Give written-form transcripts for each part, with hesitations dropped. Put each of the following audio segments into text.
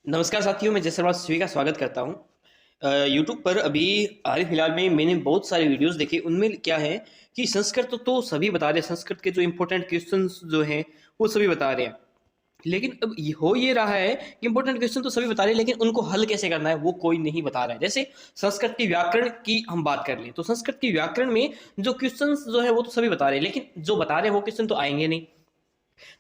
नमस्कार साथियों, मैं जयसवाल सभी का स्वागत करता हूँ। यूट्यूब पर अभी हाल ही फिलहाल में मैंने बहुत सारे वीडियोस देखे। उनमें क्या है कि संस्कृत तो सभी बता रहे हैं, संस्कृत के जो इंपॉर्टेंट क्वेश्चंस जो हैं वो सभी बता रहे हैं। लेकिन अब ये हो ये रहा है कि इंपॉर्टेंट क्वेश्चन तो सभी बता रहे हैं, लेकिन उनको हल कैसे करना है वो कोई नहीं बता रहा है। जैसे संस्कृत की व्याकरण की हम बात कर लें तो संस्कृत की व्याकरण में जो क्वेश्चंस जो है वो तो सभी बता रहे हैं, लेकिन जो बता रहे हैं वो क्वेश्चन तो आएंगे नहीं।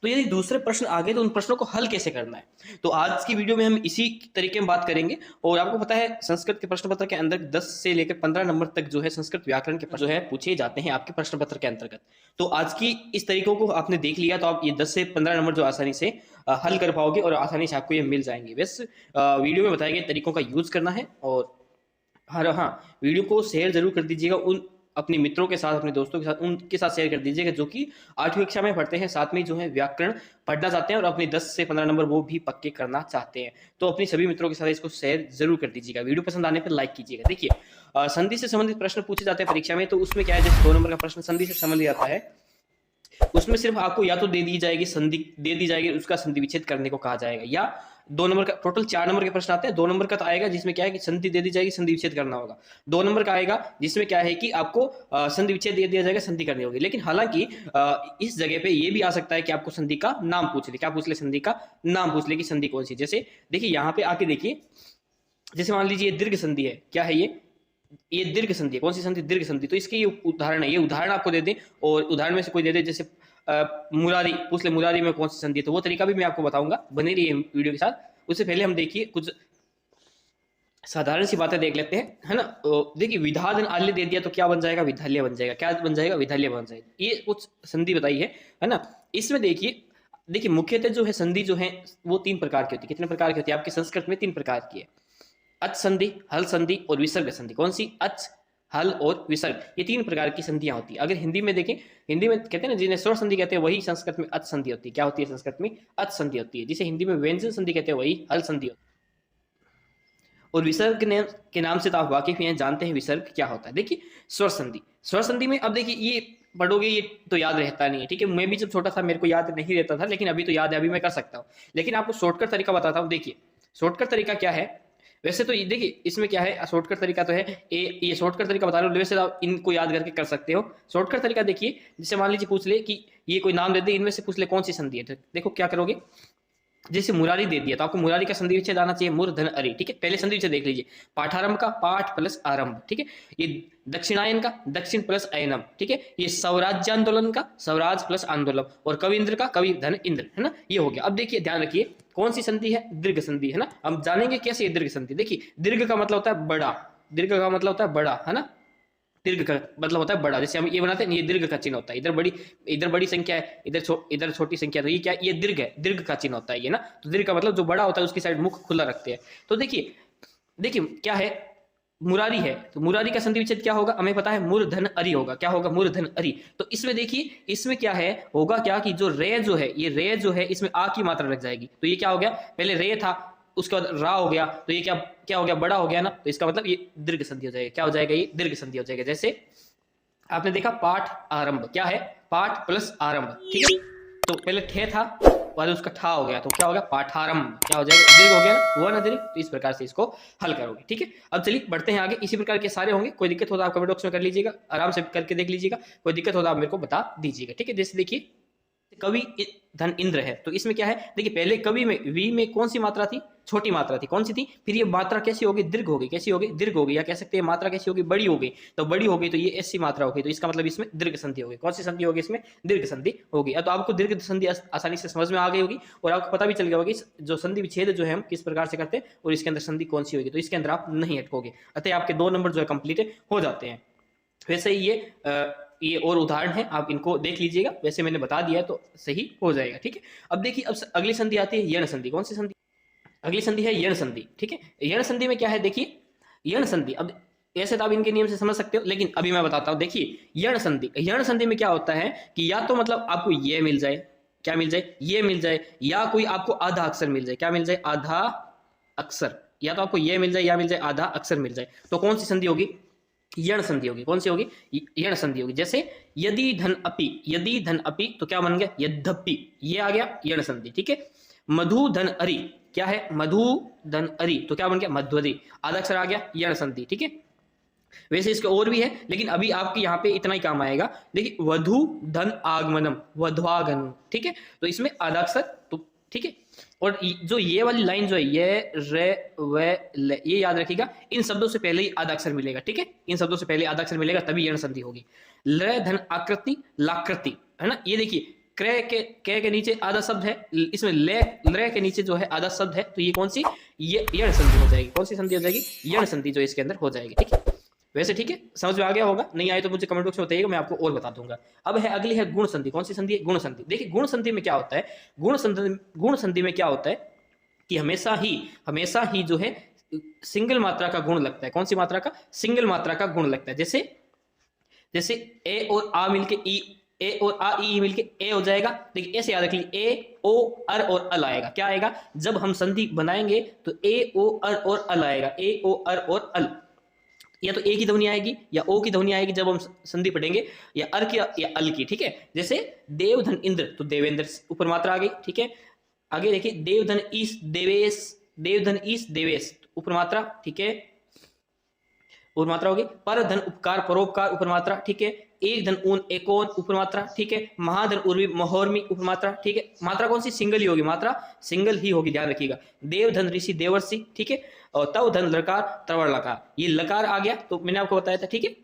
तो यदि दूसरे प्रश्न आ गए तो उन प्रश्नों को हल कैसे करना है, तो आज की वीडियो में हम इसी तरीके में बात करेंगे। और आपको पता है संस्कृत के प्रश्न पत्र के अंदर 10 से लेकर 15 नंबर तक जो है संस्कृत व्याकरण के जो है पूछे जाते हैं आपके प्रश्न पत्र के अंतर्गत। तो आज की इस तरीकों को आपने देख लिया तो आप ये 10 से 15 नंबर जो आसानी से हल कर पाओगे और आसानी से आपको ये मिल जाएंगे। बस वीडियो में बताए गए तरीकों का यूज करना है। और हाँ, वीडियो को शेयर जरूर कर दीजिएगा उन अपने मित्रों के साथ, अपने दोस्तों के साथ, उनके साथ शेयर कर दीजिएगा जो कि 8वीं कक्षा में पढ़ते हैं, साथ में जो है व्याकरण पढ़ना चाहते हैं और अपने 10 से 15 नंबर वो भी पक्के करना चाहते हैं। तो अपने सभी मित्रों के साथ इसको शेयर जरूर कर दीजिएगा। वीडियो पसंद आने पर लाइक कीजिएगा। देखिए, संधि से संबंधित प्रश्न पूछे जाते हैं परीक्षा में, तो उसमें क्या है, जैसे 2 नंबर का प्रश्न संधि से संबंधित आता है, उसमें सिर्फ आपको या तो दे दी जाएगी संधि, दे दी जाएगी उसका संधि विच्छेद करने को कहा जाएगा, या 2 नंबर का, टोटल 4 नंबर के प्रश्न आते हैं। 2 नंबर का तो आएगा जिसमें क्या है कि संधि दे दी जाएगी, संधि विच्छेद करना होगा। 2 नंबर का आएगा जिसमें क्या है कि आपको संधि विच्छेद दे दिया जाएगा, संधि करनी होगी। लेकिन हालांकि इस जगह पे ये भी आ सकता है कि आपको संधि का नाम पूछ ले। क्या पूछ ले? संधि का नाम पूछ ले कि संधि कौन सी। जैसे देखिए यहाँ पे आके देखिए, जैसे मान लीजिए दीर्घ संधि है। क्या है ये दीर्घ संधि है। कौन सी संधि? दीर्घ संधि। तो इसके ये उदाहरण है, ये उदाहरण आपको दे दें और उदाहरण में से कोई दे दे, जैसे मुरारी पूछ ले, मुरारी में कौन सी संधि है, तो वो तरीका भी मैं आपको बताऊंगा। बने रहिए वीडियो के साथ। उससे पहले हम देखिए कुछ साधारण सी बातें देख लेते हैं, है ना। देखिए विधाधन आल्य दे दिया तो क्या बन जाएगा? विधाल्य बन जाएगा। क्या बन जाएगा? विधाल्य बन जाएगा। ये कुछ संधि बताई है ना। इसमें देखिए मुख्यतः जो है संधि जो है वो 3 प्रकार की होती है। कितने प्रकार की होती है? आपके संस्कृत में 3 प्रकार की है। अच संधि, हल संधि और विसर्ग संधि। कौन सी? अच, हल और विसर्ग, ये 3 प्रकार की संधियां होती है। अगर हिंदी में देखें, हिंदी में कहते हैं ना जिन्हें स्वर संधि कहते हैं, वही संस्कृत में अच संधि होती है। क्या होती है? संस्कृत में अच संधि होती है। जिसे हिंदी में व्यंजन संधि कहते हैं, वही हल संधि होती है। और विसर्ग के नाम से तो आप वाकिफ हैं, जानते हैं विसर्ग क्या होता है। देखिए स्वर संधि, स्वर संधि में अब देखिए ये पढ़ोगे ये तो याद रहता नहीं है, ठीक है। मैं भी जब छोटा था मेरे को याद नहीं रहता था, लेकिन अभी तो याद है, अभी मैं कर सकता हूँ। लेकिन आपको शॉर्टकट तरीका बताता हूँ। देखिए शॉर्टकट तरीका क्या है। वैसे तो ये देखिए इसमें क्या है, शॉर्टकट तरीका तो है ये शॉर्टकट तरीका बता रहा हूँ। वैसे आप इनको याद करके कर सकते हो। शॉर्टकट तरीका देखिए, जैसे मान लीजिए पूछ ले कि ये कोई नाम दे दे, इनमें से पूछ ले कौन सी संधि है, तो देखो क्या करोगे। जैसे मुरारी दे दिया तो आपको मुरारी का संधि विच्छेद आना चाहिए, मुर धन अरि, ठीक है। पहले संधि विच्छेद देख लीजिए। पाठारंभ का पाठ प्लस आरंभ, ठीक है। ये दक्षिणायन का दक्षिण प्लस अयनम, ठीक है। ये स्वराज्य आंदोलन का स्वराज प्लस आंदोलन, और कविंद्र का कवि धन इंद्र, है ना। ये हो गया। अब देखिए ध्यान रखिए कौन सी संधि है? दीर्घ संधि, है ना। हम जानेंगे कैसे ये दीर्घ संधि। देखिए दीर्घ का मतलब होता है बड़ा, दीर्घ का मतलब होता है बड़ा, है ना। दीर्घ का मतलब होता है बड़ा। जैसे हम ये बनाते हैं, ये दीर्घ का चिन्ह होता है। इधर बड़ी संख्या है, इधर छोटी संख्या, तो ये क्या? ये दीर्घ है, दीर्घ का चिन्ह होता है ये ना। तो दीर्घ का मतलब जो बड़ा होता है उसकी साइड मुख खुला रखते हैं। तो देखिए क्या है, मुरारी है तो मुरारी का संधि विच्छेद क्या होगा? हमें पता है मूर्धन अरि होगा। क्या होगा? मूर्धन अरि। तो इसमें देखिए इसमें क्या है, होगा क्या कि जो रे जो है, ये रे जो है इसमें आ की मात्रा लग जाएगी। तो ये क्या हो गया? पहले रे था, उसके बाद रा हो गया, तो ये क्या क्या हो गया? बड़ा हो गया ना। तो इसका मतलब ये दीर्घ संधि हो जाएगा। क्या हो जाएगा? ये दीर्घ संधि हो जाएगा। जैसे आपने देखा पाठ आरंभ, क्या है? पाठ प्लस आरंभ, ठीक है। तो पहले ठे था, बाद उसका ठा हो गया, तो क्या हो गया? पाठारंभ। क्या हो जाएगा? दीर्घ हो गया ना, हुआ ना दीर्घ। तो इस प्रकार से इसको हल करोगे, ठीक है। अब चलिए बढ़ते हैं आगे। इसी प्रकार के सारे होंगे। कोई दिक्कत हो तो आप कमेंट बॉक्स में कर लीजिएगा, आराम से करके देख लीजिएगा। कोई दिक्कत हो तो आप मेरे को बता दीजिएगा, ठीक है। जैसे देखिए कवि धन इंद्र है, तो इसमें क्या है, देखिए पहले कवि में वी में कौन सी मात्रा थी? छोटी मात्रा थी। कौन सी थी? फिर ये मात्रा कैसी होगी? दीर्घ होगी। कैसी होगी? दीर्घ होगी। या कह सकते हैं मात्रा कैसी होगी? बड़ी होगी। तो बड़ी होगी तो ये ऐसी मात्रा होगी, तो इसका मतलब इसमें दीर्घ संधि होगी। कौन सी संधि होगी? इसमें दीर्घ संधि होगी। तो आपको दीर्घ संधि आसानी से समझ में आ गई होगी और आपको पता भी चल गया होगा कि जो संधि विच्छेद जो है हम किस प्रकार से करते हैं और इसके अंदर संधि कौन सी होगी। तो इसके अंदर आप नहीं अटकोगे, अतः आपके 2 नंबर जो है कंप्लीट हो जाते हैं। वैसे ही ये और उदाहरण है, आप इनको देख लीजिएगा। वैसे मैंने बता दिया है तो सही हो जाएगा, ठीक है। अब देखिए अब अगली संधि आती है यण संधि। कौन सी संधि? अगली संधि है यण संधि, ठीक है। यण संधि में क्या है? देखिए यण संधि, अब ऐसे तो आप इनके नियम से समझ सकते हो, लेकिन अभी मैं बताता हूं। देखिए यण संधि में क्या होता है कि या तो मतलब आपको ये मिल जाए, क्या मिल जाए? ये मिल जाए, या कोई आपको आधा अक्षर मिल जाए। क्या मिल जाए? आधा अक्षर। या तो आपको ये मिल जाए या मिल जाए आधा अक्षर मिल जाए। तो कौन सी संधि होगी? यण संधि होगी। कौन सी होगी? यण संधि होगी। जैसे यदि धन अपि, यदि धन अपि तो क्या बन गया? यद्यपि। ये आ गया यण संधि, ठीक है। मधु धन अरि, क्या है, मधु धन अरि, तो क्या बन गया, मध्वरी, आधा अक्षर आ गया, यण संधि, ठीक है। वैसे इसके और भी है, लेकिन अभी आपके यहाँ पे इतना ही काम आएगा। देखिए वधु धन आगमनम, वध्वागमनम, ठीक है, तो इसमें आधा अक्षर, तो ठीक है। और जो ये वाली लाइन जो है, ये रे वे ले, ये याद रखिएगा, इन शब्दों से पहले ही आधा अक्षर मिलेगा, ठीक है, इन शब्दों से पहले आधा अक्षर मिलेगा, तभी यण संधि होगी। ल धन आकृति लाकृति, है ना, ये देखिए क्रय के नीचे आधा शब्द है, इसमें ले के नीचे जो है आधा शब्द है, तो ये कौन सी, ये यण संधि हो जाएगी। कौन सी संधि हो जाएगी, यण संधि जो इसके अंदर हो जाएगी, ठीक है। वैसे ठीक है, समझ में आ गया होगा, नहीं आए तो मुझे कमेंट बॉक्स में बताइएगा, मैं आपको और बता दूंगा। अब है अगली है गुण संधि। कौन सी संधि है, गुण संधि। देखिए गुण संधि में क्या होता है, गुण संधि में क्या होता है कि हमेशा ही जो है सिंगल मात्रा का गुण लगता है। कौन सी मात्रा का, सिंगल मात्रा का गुण लगता है। जैसे ए और आ मिलके ई, ए और आ ई मिलके ए हो जाएगा। देखिए ऐसे याद रख लीजिए, ए ओ अर और अल आएगा। क्या आएगा, जब हम संधि बनाएंगे तो ए ओ अर और अल आएगा, ए ओ अर और अल, या तो ए की ध्वनि आएगी या ओ की ध्वनि आएगी जब हम संधि पढ़ेंगे, या अर की या अल की, ठीक है। जैसे देवधन इंद्र, तो देवेंद्र ऊपर मात्रा आ गई, ठीक है। आगे देखिए देवधन ईश देवेश, देवधन ईश देवेश ऊपर मात्रा, ठीक है, ऊपर मात्रा होगी। पर धन उपकार परोपकार ऊपर मात्रा, ठीक है। एक धन ऊन एकोन ऊपर मात्रा, ठीक है। महाधन उर्वी महोर्मी ऊपर मात्रा, ठीक है। मात्रा कौन सी, सिंगल ही होगी, मात्रा सिंगल ही होगी, ध्यान रखिएगा। देवधन ऋषि देवर्षि, ठीक है। और तव धन लकार त्रवण लकार, ये लकार आ गया, तो मैंने आपको बताया था, ठीक है।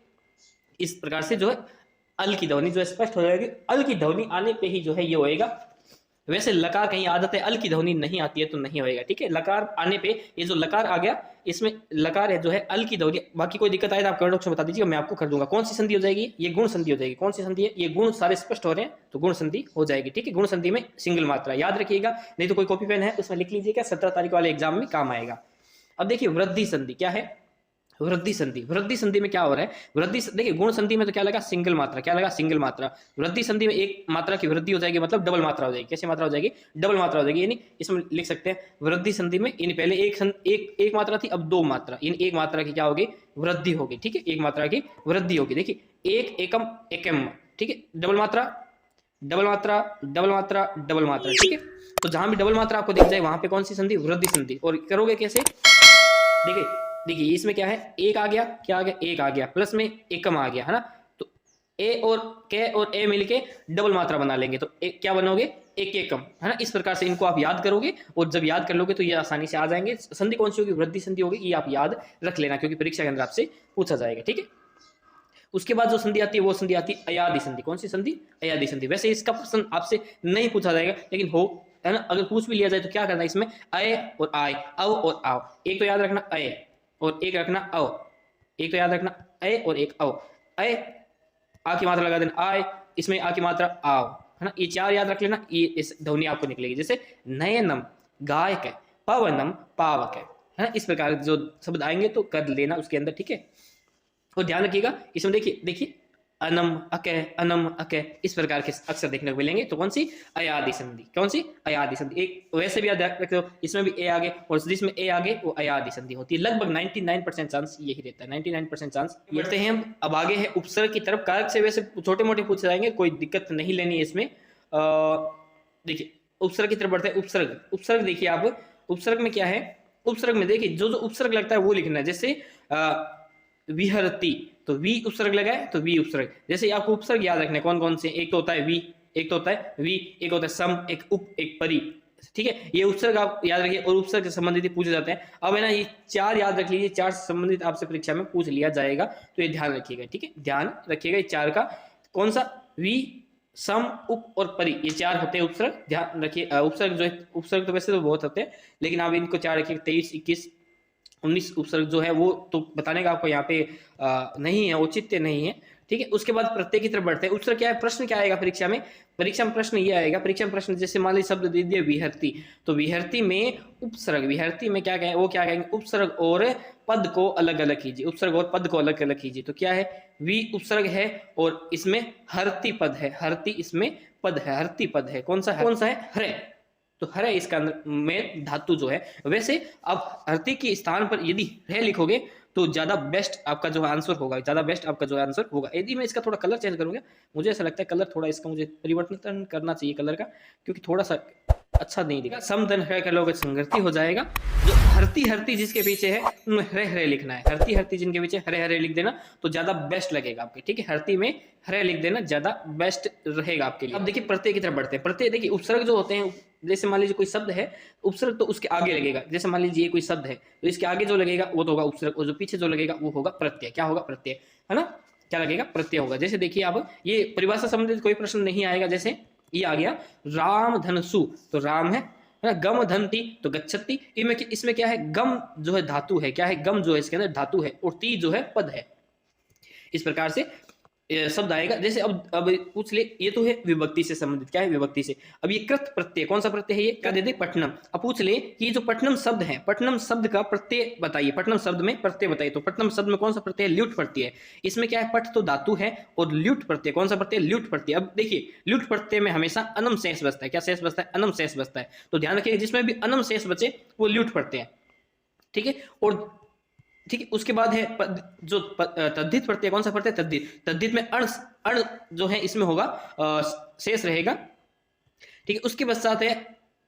इस प्रकार से जो है अल की ध्वनि जो है स्पष्ट हो जाएगी। अल की ध्वनि आने पे ही जो है ये होएगा। वैसे लकार कहीं आदत है, अल की ध्वनि नहीं आती है तो नहीं होएगा, ठीक है। लकार आने पे ये जो लकार आ गया, इसमें लकार है जो है अल की ध्वनि। बाकी कोई दिक्कत आए तो आप कमेंट बॉक्स में बता दीजिएगा, मैं आपको कर दूंगा। कौन सी संधि हो जाएगी, ये गुण संधि हो जाएगी। कौन सी संधि है, ये गुण सारे स्पष्ट हो रहे हैं तो गुण संधि हो जाएगी, ठीक है। गुण संधि में सिंगल मात्रा याद रखिएगा, नहीं तो कोई कॉपी पेन है उसमें लिख लीजिएगा, 17 तारीख वाले एग्जाम में काम आएगा। अब देखिए वृद्धि संधि क्या है, वृद्धि संधि। वृद्धि संधि में क्या हो रहा है, वृद्धि देखिए गुण संधि में तो क्या लगा, सिंगल मात्रा, क्या लगा, सिंगल मात्रा। वृद्धि संधि में एक मात्रा की वृद्धि हो जाएगी, मतलब डबल मात्रा हो जाएगी। कैसी मात्रा हो जाएगी, डबल मात्रा हो जाएगी। यानी इसमें लिख सकते हैं वृद्धि संधि में, यानी पहले एक मात्रा थी, अब दो मात्रा, यानी एक मात्रा की क्या होगी, वृद्धि होगी, ठीक है। एक मात्रा की वृद्धि होगी। देखिए एक एकम एकम, ठीक है, डबल मात्रा डबल मात्रा डबल मात्रा डबल मात्रा, ठीक है। तो जहां भी डबल मात्रा आपको दिख जाए वहां पे कौन सी संधि, वृद्धि संधि। और करोगे कैसे, देखिए इसमें क्या है, एक आ गया, क्या आ गया, एक आ गया, प्लस में एकम आ गया, है ना। तो ए और के और ए मिलके डबल मात्रा बना लेंगे, तो एक क्या बनोगे, एक एकम, है ना। इस प्रकार से इनको आप याद करोगे, और जब याद कर लोगे तो ये आसानी से आ जाएंगे। संधि कौन सी होगी, वृद्धि संधि होगी, ये आप याद रख लेना, क्योंकि परीक्षा के अंदर आपसे पूछा जाएगा, ठीक है। उसके बाद जो संधि आती है वो संधि आती है अयादि संधि। कौन सी संधि, अयादि संधि। वैसे इसका प्रश्न आपसे नहीं पूछा जाएगा, लेकिन हो, है ना, अगर पूछ भी लिया जाए तो क्या करना है इसमें, अय और आय, अव और आव। एक तो याद रखना अय और एक रखना अव, एक तो याद रखना अय और एक अव। अय आ की मात्रा लगा देना आय, इसमें आ की मात्रा आव, है ना। ये चार याद रख लेना, ये इस ध्वनि आपको निकलेगी। जैसे नयनम गायक, पवनम पावक, है ना। इस प्रकार जो शब्द आएंगे तो कर लेना उसके अंदर, ठीक है। और ध्यान रखिएगा इसमें देखिए अनम अके, अनम अके, इस प्रकार के अक्षर देखने को मिलेंगे। तो कौन सी, अयादि संधि। कौन सी, अयादि संधि। एक वैसे भी याद रखते हो, इसमें भी ए आगे और जिसमें ए आगे वो अयादि संधि होती है। लगभग 99% चांस यही रहता है, 99% चांस। बढ़ते हैं हम, अब आगे है उपसर्ग की तरफ। कारक से वैसे छोटे मोटे पूछे जाएंगे, कोई दिक्कत नहीं लेनी है इसमें। देखिए उपसर्ग की तरफ बढ़ते हैं। उपसर्ग देखिए आप, उपसर्ग में क्या है, उपसर्ग में देखिए जो उपसर्ग लगता है वो लिखना है। जैसे विहरती, तो वी उपसर्ग लगा है तो वी उपसर्ग। जैसे आपको उपसर्ग याद रखने कौन कौन से, एक तो होता है वी, एक तो होता है वी, एक होता है सम, एक उप, एक परि, ठीक है। ये उपसर्ग आप याद रखिए, और उपसर्ग से संबंधित पूछे जाते हैं। अब है ना, ये चार याद रख लीजिए, चार से संबंधित आपसे परीक्षा में पूछ लिया जाएगा, तो ये ध्यान रखिएगा, ठीक है। ध्यान रखिएगा ये चार का, कौन सा, वी, सम, उप और परि, ये चार होते हैं उपसर्ग, ध्यान रखिए। उपसर्ग जो है, उपसर्ग तो वैसे तो बहुत होते हैं, लेकिन आप इनको चार रखिए। 23, 21, 19 उपसर्ग जो है वो तो बताने का आपको यहाँ पे नहीं है, औचित्य नहीं है, ठीक है। उसके बाद प्रत्यय की तरफ बढ़ते हैं। उपसर्ग क्या है, प्रश्न क्या आएगा परीक्षा में, परीक्षा में प्रश्न ये आएगा, परीक्षा में प्रश्न जैसे मान लीजिए शब्द दे दिए विहरती, तो विहरती में उपसर्ग, विहरती में क्या कहें, वो क्या कहेंगे, उपसर्ग और पद को अलग अलग कीजिए, उपसर्ग और पद को अलग अलग कीजिए। तो क्या है, वी उपसर्ग है और इसमें हरती पद है, हरती इसमें पद है, हरती पद है। कौन सा है, हरे, तो हर है इसका अंदर में धातु जो है। वैसे अब हरती के स्थान पर यदि है लिखोगे तो ज्यादा बेस्ट आपका जो आंसर होगा, ज्यादा बेस्ट आपका जो आंसर होगा। यदि मैं इसका थोड़ा कलर चेंज करूंगा, मुझे ऐसा लगता है कलर थोड़ा इसका मुझे परिवर्तन करना चाहिए कलर का, क्योंकि थोड़ा सा अच्छा नहीं दिखा, सम धन हरे कर लोगे संगति हो जाएगा। जो हरती हरती जिसके पीछे है उनमें हरे हरे लिखना है, हरती हरती जिनके पीछे हरे हरे लिख देना तो ज्यादा बेस्ट लगेगा आपके, ठीक है। हरती में हरे लिख देना ज्यादा बेस्ट रहेगा आपके लिए। अब देखिए प्रत्यय की तरफ बढ़ते हैं। प्रत्यय देखिए उपसर्ग जो होते हैं, जैसे मान लीजिए कोई शब्द है, उपसर्ग तो उसके आगे लगेगा। जैसे मान लीजिए कोई शब्द है तो इसके आगे जो लगेगा वो तो होगा उपसर्ग, और जो पीछे जो लगेगा वो होगा प्रत्यय। क्या होगा? प्रत्यय, है ना। क्या लगेगा? प्रत्यय होगा। जैसे देखिए अब ये परिभाषा संबंधित कोई प्रश्न नहीं आएगा। जैसे ये आ गया राम धनसु, तो राम है ना। गम धनती तो गच्छति। इसमें क्या है? गम जो है धातु है। क्या है? गम जो है इसके अंदर धातु है, और ती जो है पद है। इस प्रकार से शब्द आएगा। जैसे अब पूछ ले, ये तो है विभक्ति से संबंधित। क्या है? विभक्ति से। अब ये कृत प्रत्यय, कौन सा प्रत्यय है ये? क्या दे दे? पठनम। अब पूछ ले कि ये जो पठनम शब्द है, पठनम शब्द का प्रत्यय बताइए। पठनम शब्द में प्रत्यय बताइए। तो पठनम शब्द में कौन सा प्रत्यय है? ल्युट प्रत्यय है। इसमें क्या है? पठ तो धातु है, और ल्युट प्रत्यय कौन सा प्रत्यय? ल्युट प्रत्यय। अब देखिए ल्युट प्रत्यय में हमेशा अनम शेष बचता है। क्या शेष बचता है? अनम शेष बचता है। तो ध्यान रखिएगा जिसमें भी अनम शेष बचे वो ल्युट प्रत्यय है, ठीक है। और ठीक है, उसके बाद है जो तद्धित प्रत्यय, कौन सा प्रत्यय? तद्धित। तद्धित में अण अण जो है इसमें होगा शेष रहेगा, ठीक है। उसके पश्चात है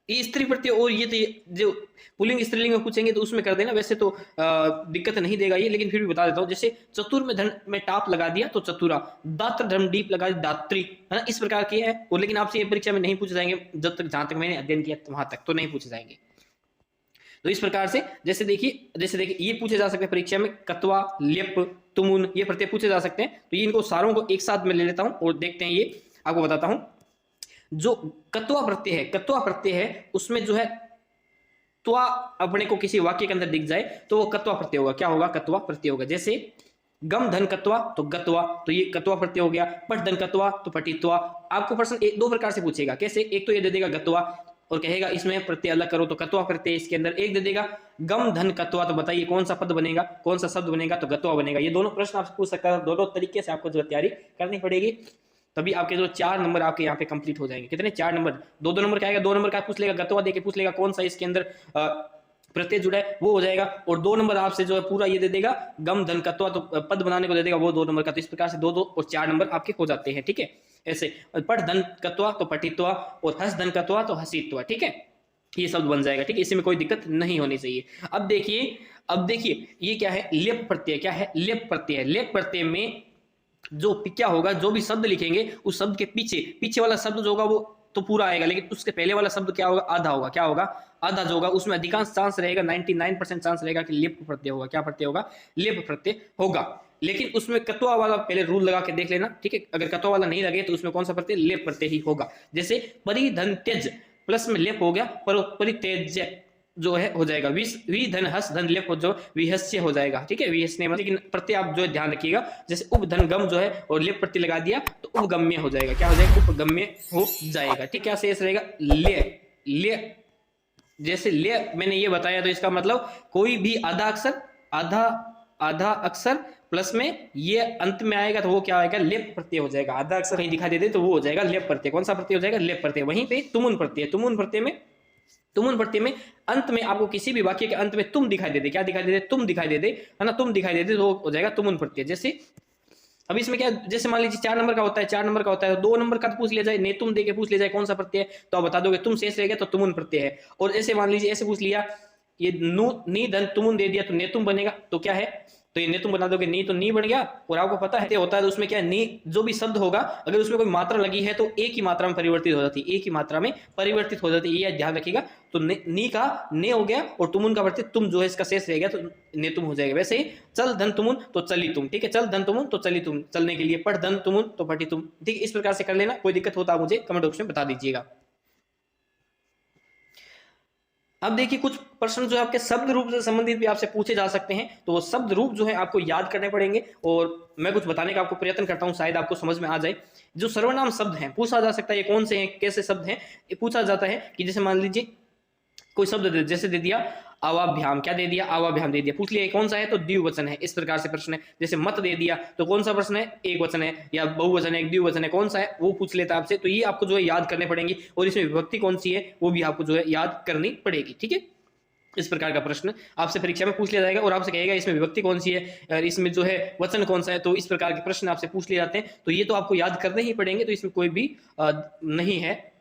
ये स्त्री प्रत्यय, और ये तो जो पुल्लिंग स्त्रीलिंग में पूछेंगे तो उसमें कर देना। वैसे तो दिक्कत नहीं देगा ये, लेकिन फिर भी बता देता हूँ। जैसे चतुर में धन में टाप लगा दिया तो चतुरा, दात्र धर्म डीप लगा दी दात्री, है ना। इस प्रकार की है। और लेकिन आपसे ये परीक्षा में नहीं पूछे जाएंगे, जब तक जहां तक मैंने अध्ययन किया वहां तक तो नहीं पूछे जाएंगे। तो इस प्रकार से जैसे देखिए ये पूछे जा सकते हैं परीक्षा में, कत्वा, लेप, तुमुन, ये प्रत्यय पूछे जा सकते हैं। तो ये इनको सारों को एक साथ में ले लेता हूं और देखते हैं। ये आपको बताता हूं। जो कत्वा प्रत्यय है, कत्वा प्रत्यय है उसमें जो है त्वा अपने को किसी वाक्य के अंदर दिख जाए तो वो कत्वा प्रत्यय होगा। क्या होगा? कत्वा प्रत्यय होगा। जैसे गम धन कत्वा तो गत्वा, तो ये कत्वा प्रत्यय हो गया। पट धन कत्वा तो पटित्वा। आपको प्रश्न दो प्रकार से पूछेगा। कैसे? एक तो ये दे देगा गत्वा और कहेगा इसमें प्रत्यय अलग करो, तो कत्वा प्रत्यय इसके अंदर। एक दे देगा गम धन कत्वा, तो बताइए कौन सा पद बनेगा, कौन सा शब्द बनेगा? तो गत्वा बनेगा। ये दोनों प्रश्न आपसे पूछ सकता है। दोनों तरीके से आपको जो तैयारी करनी पड़ेगी, तभी आपके जो 4 नंबर आपके यहाँ पे कंप्लीट हो जाएंगे। कितने? 4 नंबर। दो नंबर का आएगा, 2 नंबर का पूछ लेगा, गत्वा देके पूछ लेगा कौन सा इसके अंदर प्रत्यय जुड़ा है, वो हो जाएगा। और 2 नंबर आपसे जो है पूरा ये दे देगा गम धन कत्वा, तो पद बनाने को दे देगा, वो 2 नंबर का। तो इस प्रकार से 2 2 और 4 नंबर आपके हो जाते हैं, ठीक है। ऐसे पठ धन कत्वा तो पठित्वा, और हस धन कत्वा तो हसित्वा, ठीक है। ये शब्द बन जाएगा, ठीक है। इसमें कोई दिक्कत नहीं होनी चाहिए। अब देखिए ये क्या है? लेप प्रत्यय। क्या है? लेप प्रत्यय है। लेप प्रत्यय में जो क्या होगा, जो भी शब्द लिखेंगे उस शब्द के पीछे वाला शब्द जो होगा वो तो पूरा आएगा, लेकिन उसके पहले वाला शब्द क्या होगा? आधा होगा। क्या होगा? आधा जो होगा उसमें अधिकांश चांस रहेगा, 99% चांस रहेगा कि लेप प्रत्यय होगा। क्या प्रत्यय होगा? लेप प्रत्यय होगा। लेकिन उसमें कत्वा वाला पहले रूल लगा के देख लेना, ठीक है। अगर कत्वा वाला नहीं लगे तो उसमें कौन सा प्रत्यय? लेप प्रत्यय ही होगा। जैसे परिधन त्यज, प्लस में लेप हो गया, परित्यज्य जो है हो जाएगा वि धन हस धन लेप हो, जो विहस्य हो जाएगा, ठीक है। विहस्य में लेकिन प्रत्यय आप जो है ध्यान रखिएगा। जैसे उप धन गम जो है और लेप प्रत्यय लगा दिया तो उपगम्य हो जाएगा। क्या हो जाएगा? उपगम्य हो जाएगा, ठीक। क्या शेष रहेगा? ले। जैसे ले मैंने ये बताया, तो इसका मतलब कोई भी आधा अक्षर प्लस में ये अंत में आएगा तो वो क्या आएगा? लेप प्रत्यय हो जाएगा। आधा अक्षर कहीं दिखा देते तो वो हो जाएगा लेप प्रत्यय। कौन सा प्रत्यय हो जाएगा? लेप प्रत्यय। वहीं पे तुमुन प्रत्यय, तुमुन प्रत्यय में अंत में आपको किसी भी वाक्य के अंत में तुम दिखाई दे दे। क्या दिखाई दे दे? तुम दिखाई दे दे, है ना। तुम दिखाई दे दे तो हो जाएगा तुमुन प्रत्यय। जैसे अब इसमें क्या, जैसे मान लीजिए 4 नंबर का होता है, 4 नंबर का होता है, तो 2 नंबर का तो पूछ लिया जाए, ने तुम दे के पूछ लिया जाए कौन सा प्रत्यय, तो आप बता दोगे तुम शेष रह गया तो तुमुन प्रत्यय है। और ऐसे मान लीजिए ऐसे पूछ लिया, ये नी धन तुमुन दे दिया तो ने तुम बनेगा, तो क्या है? तो ये ने तुम बना दोगे, नी तो नी बन गया। और आपको पता है होता है तो उसमें क्या है? नी जो भी शब्द होगा अगर उसमें कोई मात्रा लगी है तो एक ही मात्रा में परिवर्तित हो जाती है, एक ही मात्रा में परिवर्तित हो जाती है, ये ध्यान रखिएगा। तो नी का ने हो गया और तुमुन का प्रत्यय तुम जो है इसका शेष रह गया तो ने तुम हो जाएगा। वैसे ही चल धन तुमुन तो चली तुम, ठीक है। चल धन तुमुन तो चली तुम, चलने के लिए। पढ़ धन तुमुन तो पढ़ी तुम, ठीक है। इस प्रकार से कर लेना। कोई दिक्कत होता है मुझे कमेंट बॉक्स में बता दीजिएगा। अब देखिए कुछ प्रश्न जो है आपके शब्द रूप से संबंधित भी आपसे पूछे जा सकते हैं, तो वो शब्द रूप जो है आपको याद करने पड़ेंगे और मैं कुछ बताने का आपको प्रयत्न करता हूं, शायद आपको समझ में आ जाए। जो सर्वनाम शब्द हैं पूछा जा सकता है, ये कौन से हैं, कैसे शब्द हैं, ये पूछा जाता है कि जैसे मान लीजिए कोई शब्द जैसे दे दिया आवाभ्याम, क्या दे दिया? आवाभ्याम दे दिया। पूछ लिया कौन सा है, तो द्विवचन है। इस प्रकार से प्रश्न है। जैसे मत दे दिया तो कौन सा प्रश्न है? एक वचन है या बहुवचन है, एक द्विवचन है, कौन सा है वो पूछ लेता है आपसे। तो ये आपको जो है याद करने पड़ेंगे और इसमें विभक्ति कौन सी है वो भी आपको जो है याद करनी पड़ेगी, ठीक है। इस प्रकार का प्रश्न आपसे परीक्षा में पूछ लिया जाएगा और आपसे कहेगा इसमें विभक्ति कौन सी है, इसमें जो है वचन कौन सा है। तो इस प्रकार के प्रश्न आपसे पूछ लिए जाते हैं, तो ये तो आपको याद करने ही पड़ेंगे। तो इसमें कोई भी नहीं है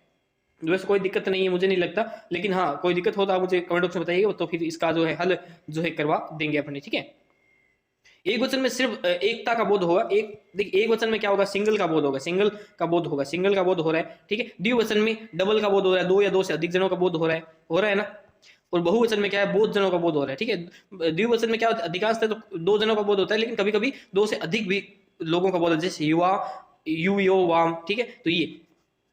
वैसे कोई दिक्कत नहीं है, मुझे नहीं लगता, लेकिन हाँ कोई दिक्कत हो तो आप मुझे कमेंट बॉक्स में बताइएगा, तो फिर इसका जो है हल जो है करवा देंगे अपने, ठीक है। एक वचन में सिर्फ एकता का बोध होगा, देखिए एक वचन में क्या होगा, सिंगल का बोध होगा, सिंगल का बोध होगा, सिंगल का बोध हो रहा है, ठीक है। द्विवचन में डबल का बोध हो रहा है, दो या दो से अधिक जनों का बोध हो रहा है ना। और बहुवचन में क्या है, बहुत जनों का बोध हो रहा है, ठीक है। द्विवचन में क्या होता है, अधिकांशतः तो दो जनों का बोध होता है, लेकिन कभी कभी दो से अधिक भी लोगों का बोध होता है, जैसे युवा, यू यो वाम, ठीक है। तो ये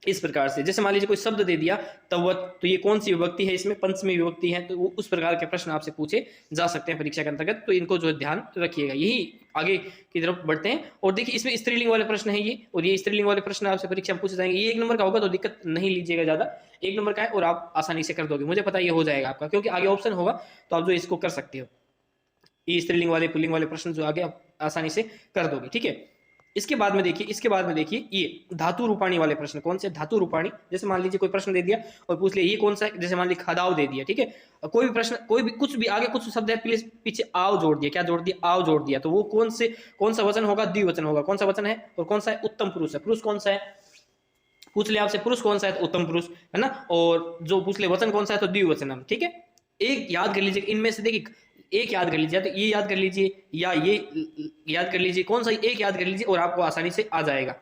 इस प्रकार से, जैसे मान लीजिए कोई शब्द दे दिया तवत, तो ये कौन सी विभक्ति है, इसमें पंचमी विभक्ति है, तो उस प्रकार के प्रश्न आपसे पूछे जा सकते हैं परीक्षा के अंतर्गत, तो इनको जो है ध्यान रखिएगा। यही आगे की तरफ बढ़ते हैं, और देखिए इसमें स्त्रीलिंग वाले प्रश्न है ये, और ये स्त्रीलिंग वाले प्रश्न आपसे परीक्षा में पूछे जाएंगे। ये 1 नंबर का होगा तो दिक्कत नहीं लीजिएगा ज्यादा, 1 नंबर का है और आप आसानी से कर दोगे, मुझे पता ये हो जाएगा आपका, क्योंकि आगे ऑप्शन होगा तो आप जो इसको कर सकते हो। ये स्त्रीलिंग वाले पुल्लिंग वाले प्रश्न जो आगे आप आसानी से कर दोगे, ठीक है। इसके बाद में देखिए ये धातु रूपाणी वाले प्रश्न, कौन से धातु रूपाणी, जैसे मान लीजिए कोई प्रश्न दे दिया और पूछ लिया ये कौन सा है, जैसे मान लीजिए खदाव दे दिया, ठीक है। कोई भी प्रश्न, कोई भी कुछ भी आगे कुछ शब्द है, प्लीज पीछे आव जोड़ दिया, क्या जोड़ दिया, आव जोड़ दिया, तो वो कौन सा वचन होगा, द्विवचन होगा। कौन सा वचन है और कौन सा है, उत्तम पुरुष है। पुरुष कौन सा है, पूछ ले आपसे पुरुष कौन सा है, तो उत्तम पुरुष है ना। और जो पूछ ले वचन कौन सा है, तो द्विवचनम, ठीक है। एक याद कर लीजिए, इनमें से देखिए एक याद कर लीजिए, तो ये याद कर लीजिए या ये याद कर लीजिए, कौन सा एक याद कर लीजिए और आपको आसानी से आ जाएगा।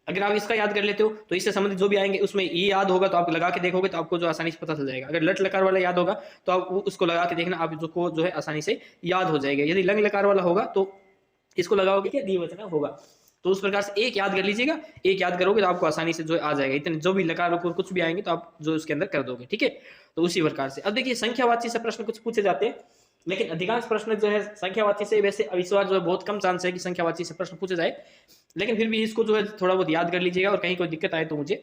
अगर आप इसका याद कर लेते हो तो इससे संबंधित जो भी आएंगे उसमें ये याद होगा, तो आप लगा के देखोगे तो आपको जो आसानी से पता चल जाएगा। अगर लट लकार वाला याद होगा तो आप उसको लगा के देखना, आप जो है आसानी से याद हो जाएगा। यदि लंग लकार वाला होगा तो इसको लगाओगे क्या, द्विवचन होगा। तो उस प्रकार से एक याद कर लीजिएगा, एक याद करोगे तो आपको आसानी से जो आ जाएगा। इतने जो भी लकार और कुछ भी आएंगे तो आप जो उसके अंदर कर दोगे, ठीक है। तो उसी प्रकार से अब देखिए संख्यावाची से प्रश्न कुछ पूछे जाते हैं, लेकिन अधिकांश प्रश्न जो है संख्यावाची से, वैसे अविश्वास जो है बहुत कम चांस है कि संख्यावाची से प्रश्न पूछे जाए, लेकिन फिर भी इसको जो है थोड़ा बहुत याद कर लीजिएगा, और कहीं कोई दिक्कत आए तो मुझे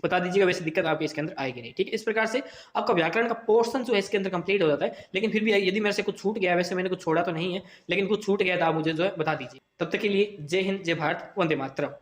बता दीजिएगा, वैसे दिक्कत आपके इसके अंदर आएगी नहीं, ठीक है। इस प्रकार से आपका व्याकरण का पोर्शन जो है इसके अंदर कंप्लीट हो जाता है। लेकिन फिर भी यदि मेरे से कुछ छूट गया, वैसे मैंने कुछ छोड़ा तो नहीं है, लेकिन कुछ छूट गया तो आप मुझे जो है बता दीजिए। तब तक के लिए जय हिंद, जय भारत, वंदे मातरम।